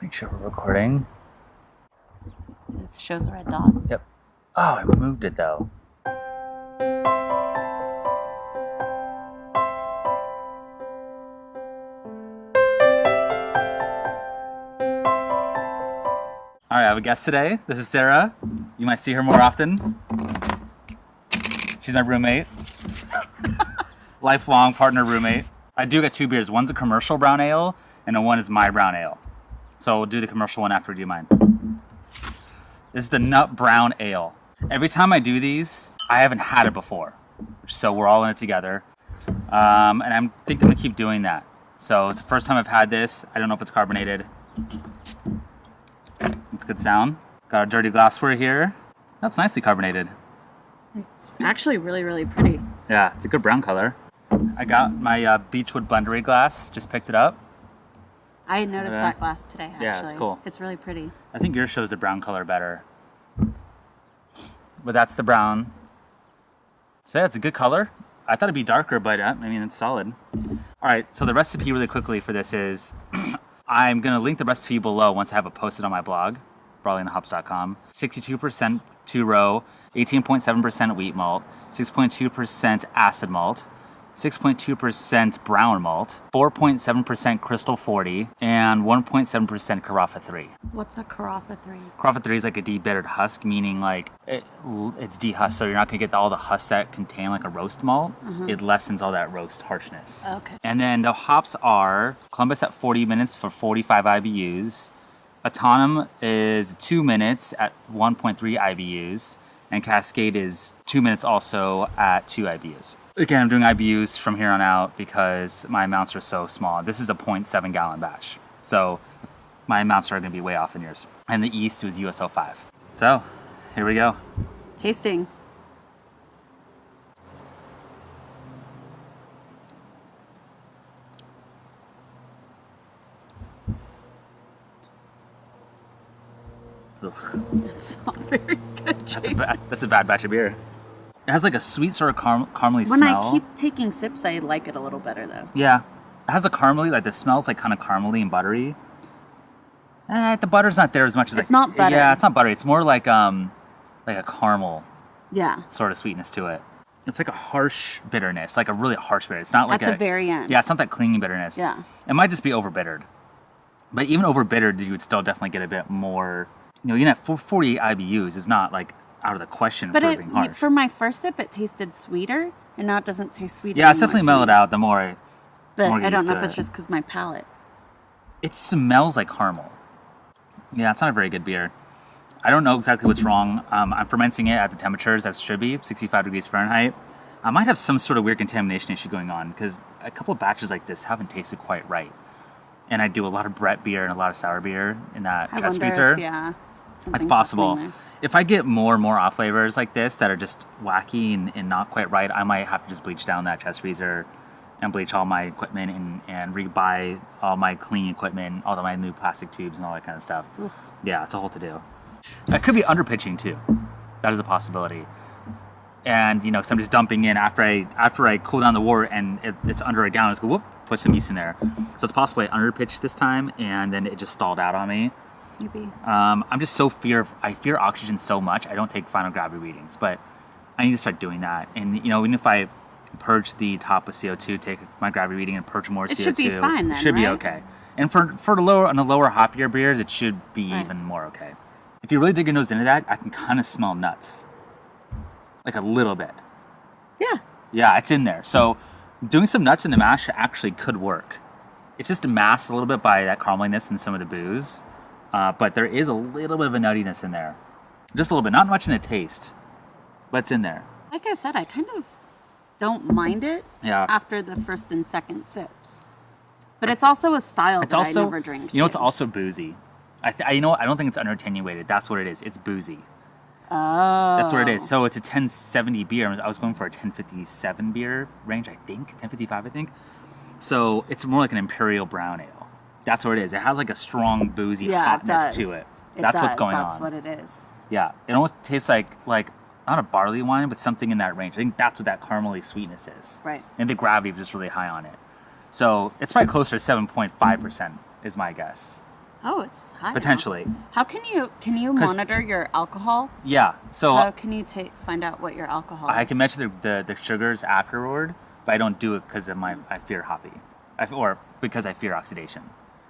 Make sure we're recording. It shows a red dot. Yep. Oh, I moved it though. All right, I have a guest today. This is Sarah. You might see her more often. She's my roommate. Lifelong partner roommate. I do get 2 beers. One's a commercial brown ale, and one is my brown ale. So we'll do the commercial one after we do mine. This is the Nut Brown Ale. Every time I do these, I haven't had it before. So we're all in it together. And I think I'm gonna keep doing that. So it's the first time I've had this. I don't know if it's carbonated. It's a good sound. Got our dirty glassware here. That's nicely carbonated. It's actually really, really pretty. Yeah, it's a good brown color. I got my Beechwood Blendery glass. Just picked it up. I noticed that glass today, actually. Yeah, it's cool. It's really pretty. I think yours shows the brown color better. But that's the brown. So yeah, it's a good color. I thought it'd be darker, but I mean, it's solid. All right, so the recipe really quickly for this is, I'm gonna link the recipe below once I have it posted on my blog, brawlingthehops.com. 62% two-row, 18.7% wheat malt, 6.2% acid malt, 6.2% brown malt, 4.7% Crystal 40, and 1.7% Carafa 3. What's a Carafa 3? Carafa 3 is like a debittered husk, meaning like it's dehusked, so you're not going to get all the husks that contain like a roast malt. It lessens all that roast harshness. Okay. And then the hops are Columbus at 40 minutes for 45 IBUs, Autumn is 2 minutes at 1.3 IBUs, and Cascade is 2 minutes also at 2 IBUs. Again, I'm doing IBUs from here on out because my amounts are so small. This is a 0.7 gallon batch. So my amounts are going to be way off in yours. And the yeast was USO 5. So here we go. Tasting. Ugh. It's not very good. That's a bad batch of beer. It has like a sweet sort of caramely when smell. I keep taking sips, I like it a little better though. Yeah. It has a caramely, like the smell's like kind of caramely and buttery. The butter's not there as much as it's not butter. Yeah, it's not buttery. It's more like a caramel sort of sweetness to it. It's like a harsh bitterness, like a really harsh bitter. It's not like at the very end. Yeah, it's not that clinging bitterness. Yeah. It might just be over bittered. But even over bittered, you would still definitely get a bit more, even at 48 IBUs is not like out of the question for being harsh. For my first sip, it tasted sweeter, and now it doesn't taste sweeter. Yeah, it's definitely mellowed out the more. But I don't know if it's just because my palate. It smells like caramel. Yeah, it's not a very good beer. I don't know exactly what's wrong. I'm fermenting it at the temperatures that it should be, 65 degrees Fahrenheit. I might have some sort of weird contamination issue going on because a couple of batches like this haven't tasted quite right. And I do a lot of Brett beer and a lot of sour beer in that chest freezer. That's possible. If I get more and more off flavors like this that are just wacky and not quite right, I might have to just bleach down that chest freezer and bleach all my equipment and rebuy all my clean equipment, all of my new plastic tubes and all that kind of stuff. Oof. Yeah, it's a whole to-do. I could be underpitching too. That is a possibility. And so I'm just dumping in after I cool down the wort and it's under a gallon. Just go whoop, put some yeast in there. So it's possible I underpitched this time and then it just stalled out on me. Maybe. I'm just I fear oxygen so much. I don't take final gravity readings, but I need to start doing that. And even if I purge the top with CO2, take my gravity reading and purge more CO2, it should be fine then, should be okay. And for the lower hoppier beers, it should be even more okay. If you really dig your nose into that, I can kind of smell nuts, like a little bit. Yeah. Yeah, it's in there. So doing some nuts in the mash actually could work. It's just masked a little bit by that carameliness and some of the booze. But there is a little bit of a nuttiness in there. Just a little bit. Not much in the taste, but it's in there. Like I said, I kind of don't mind it after the first and second sips. But it's also a style that I never drink. It's also boozy. I don't think it's underattenuated. That's what it is. It's boozy. Oh. That's what it is. So it's a 1070 beer. I was going for a 1057 beer range, I think. 1055, I think. So it's more like an imperial brown ale. That's what it is. It has like a strong boozy hotness to it. That's what's going on. That's what it is. Yeah. It almost tastes like not a barley wine, but something in that range. I think that's what that caramely sweetness is. Right. And the gravity is just really high on it. So it's probably closer to 7.5% is my guess. Oh, it's high. Potentially. How can you monitor your alcohol? Yeah. So how can you find out what your alcohol is? I can measure the sugars afterward, but I don't do it because of I fear hoppy, or because I fear oxidation.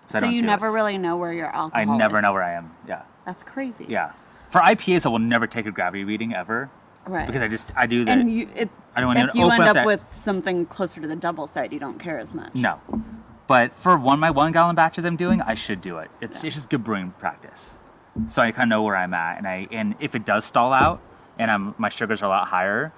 So you never really know where your alcohol is? I never know where I am. Yeah. That's crazy. Yeah. For IPAs, I will never take a gravity reading ever. Right. Because I do that. And I don't want if you end up with something closer to the double side, you don't care as much. No. But for my 1 gallon batches I'm doing, I should do it. It's just good brewing practice. So I kind of know where I'm at, and if it does stall out and my sugars are a lot higher,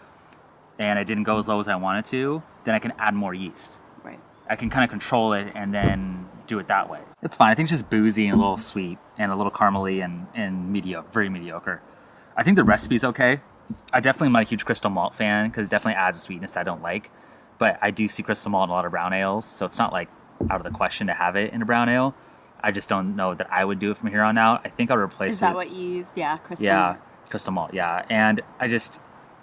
and I didn't go as low as I wanted to, then I can add more yeast. Right. I can kind of control it and then do it that way. It's fine. I think it's just boozy and a little sweet and a little caramely and mediocre, very mediocre. I think the recipe's okay. I definitely am not a huge crystal malt fan because it definitely adds a sweetness I don't like. But I do see crystal malt in a lot of brown ales, so it's not like out of the question to have it in a brown ale. I just don't know that I would do it from here on out. I think I'll replace it. Is that what you used? Yeah, crystal malt. Yeah, crystal malt, yeah. And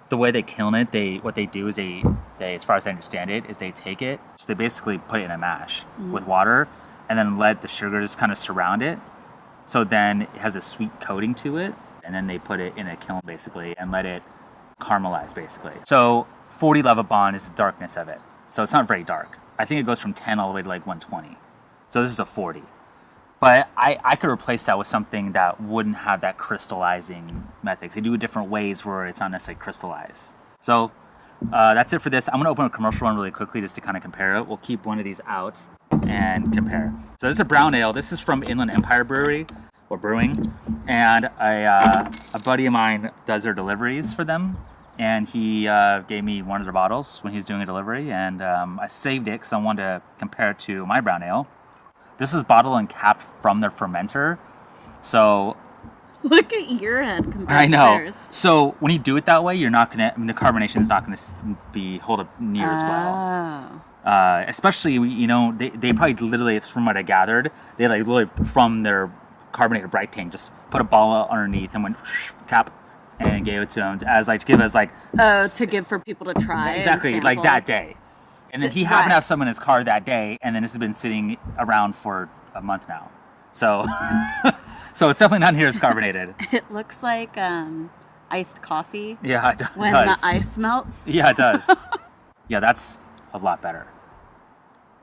the way they kiln it, what they do is they, as far as I understand it, is they take it, so they basically put it in a mash with water and then let the sugars kind of surround it. So then it has a sweet coating to it, and then they put it in a kiln basically and let it caramelize basically. So 40 Levabon is the darkness of it. So it's not very dark. I think it goes from 10 all the way to like 120. So this is a 40. But I could replace that with something that wouldn't have that crystallizing method. They do it different ways where it's not necessarily crystallized. So that's it for this. I'm going to open a commercial one really quickly just to kind of compare it. We'll keep one of these out and compare. So this is a brown ale. This is from Inland Empire Brewery or Brewing. And a buddy of mine does their deliveries for them. And he gave me one of their bottles when he was doing a delivery. And I saved it because I wanted to compare it to my brown ale. This is bottled and capped from their fermenter. So look at your head compared I know. to theirs. So when you do it that way, you're not going to, the carbonation is not going to be hold up near as well. Especially, they probably literally, from what I gathered, they like literally from their carbonated bright tank just put a bottle underneath and went cap and gave it to them to give for people to try. Exactly, like that day. And then he happened to have some in his car that day, and then this has been sitting around for a month now. So, so it's definitely not near as carbonated. It looks like iced coffee. Yeah, it does. When the ice melts. Yeah, it does. Yeah, that's a lot better.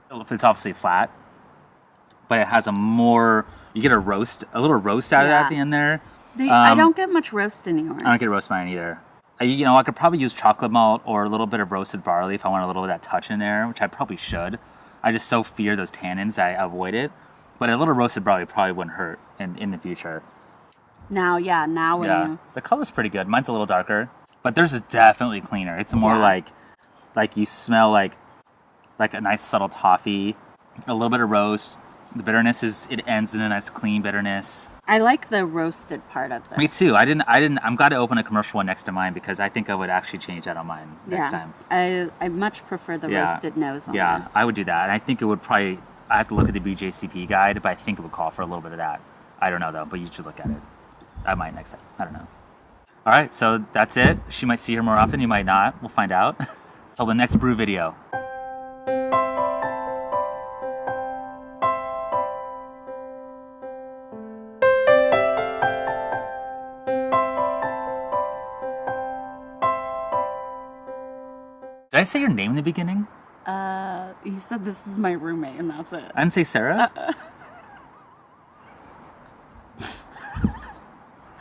It's obviously flat, but it has you get a little roast out of that at the end there. I don't get much roast in yours. I don't get roast mine either. I could probably use chocolate malt or a little bit of roasted barley if I want a little bit of that touch in there, which I probably should. I just so fear those tannins that I avoid it. But a little roasted barley probably wouldn't hurt in the future. Now. The color's pretty good. Mine's a little darker, but theirs is definitely cleaner. It's more like you smell like a nice subtle toffee, a little bit of roast. The bitterness it ends in a nice clean bitterness. I like the roasted part of this. Me too. I'm glad to open a commercial one next to mine because I think I would actually change that on mine next time. I much prefer the roasted nose on this. Yeah, I would do that. And I think it would probably, I have to look at the BJCP guide, but I think it would call for a little bit of that. I don't know though, but you should look at it. I might next time. I don't know. All right, so that's it. She might see her more often. You might not. We'll find out. Until the next brew video. Did I say your name in the beginning? You said this is my roommate, and that's it. I didn't say Sarah?